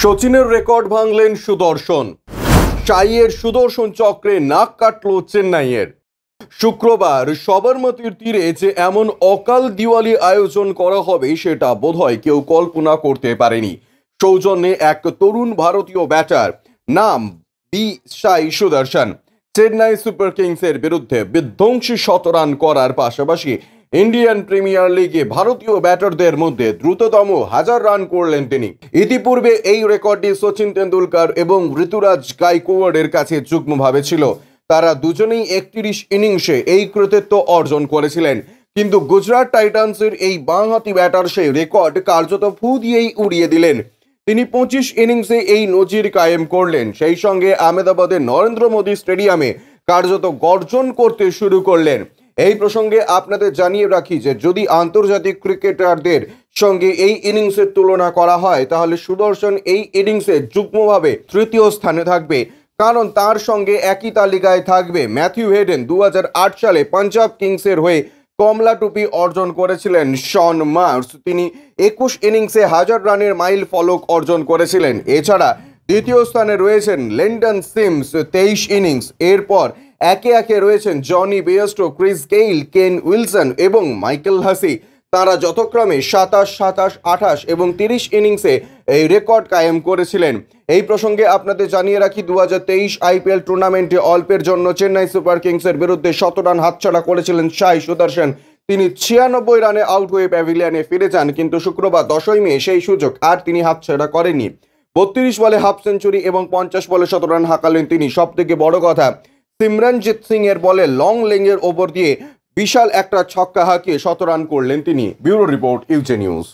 সচিনের রেকর্ড ভাঙলেন সুদর্শন। সাইয়ের সুদর্শন চক্রে নাক কাটল চেন্নাইয়ের। শুক্রবার সবরমতীর তীরে যে এমন অকাল দিওয়ালি আয়োজন করা হবে সেটা বোধহয় কেউ কল্পনা করতে পারেনি। সৌজন্যে এক তরুণ ভারতীয় ব্যাটার, নাম বি সাই সুদর্শন, চেন্নাই সুপার কিংসের বিরুদ্ধে বিধ্বংসী শতরান করার পাশাপাশি ইন্ডিয়ান প্রিমিয়ার লিগে ভারতীয় ব্যাটারদের মধ্যে দ্রুততম 1000 রান করলেন তিনি। ইতিপূর্বে এই রেকর্ডটি সচিন তেন্ডুলকর এবং ঋতুরাজ গাইকোয়াড়ের কাছে যুগ্মভাবে ছিল। তারা দুজনেই 31 ইনিংসে এই কৃতিত্ব অর্জন করেছিলেন, কিন্তু গুজরাট টাইটান্সের এই বাঁহাতি ব্যাটার সেই রেকর্ড কার্যত ফু দিয়েই উড়িয়ে দিলেন। তিনি 25 ইনিংসে এই নজির কায়েম করলেন, সেই সঙ্গে আহমেদাবাদের নরেন্দ্র মোদী স্টেডিয়ামে কার্যত গর্জন করতে শুরু করলেন। এই প্রসঙ্গে আপনাদের জানিয়ে রাখি যে যদি আন্তর্জাতিক ক্রিকেটারদের সঙ্গে এই ইনিংসের তুলনা করা হয় তাহলে সুদর্শন এই ইনিংসে যুগ্মভাবে তৃতীয় স্থানে থাকবে, কারণ তার সঙ্গে একই তালিকায় থাকবে ম্যাথিউ হেডেন। 2008 সালে পাঞ্জাব কিংসের হয়ে কমলা টুপি অর্জন করেছিলেন শন মার্স, তিনি 21 ইনিংসে 1000 রানের মাইল ফলক অর্জন করেছিলেন। এছাড়া দ্বিতীয় স্থানে রয়েছেন লেন্ডন সিমস 23 ইনিংস। এরপর একে একে রয়েছেন জনি বেয়াস্টো, ক্রিস গেইল, কেন উইলসন এবং মাইকেল হাসি। তারা যথাক্রমে 27, 27, 28 এবং 30 ইনিংসে এই রেকর্ড কায়েম করেছিলেন। এই প্রসঙ্গে আপনাদের জানিয়ে রাখি 2023 আইপিএল টুর্নামেন্টে অল্পের জন্য চেন্নাই সুপার কিংসের বিরুদ্ধে 100 রান হাতছাড়া করেছিলেন সাই সুদর্শন। তিনি 96 রানে আউট হয়ে প্যাভিলিয়নে ফিরে যান, কিন্তু শুক্রবার 10ই মে সেই সুযোগ আর তিনি হাতছাড়া করেননি। 32 বলে হাফ সেঞ্চুরি এবং 50 বলে 100 রান হাঁকালেন তিনি। সব থেকে বড় কথা, সিমরনজিৎ সিং এর বলে লং লেগের ওপর দিয়ে বিশাল একটা ছক্কা হাঁকিয়ে 100 রান করলেন তিনি। ব্যুরো রিপোর্ট, ইউজে নিউজ।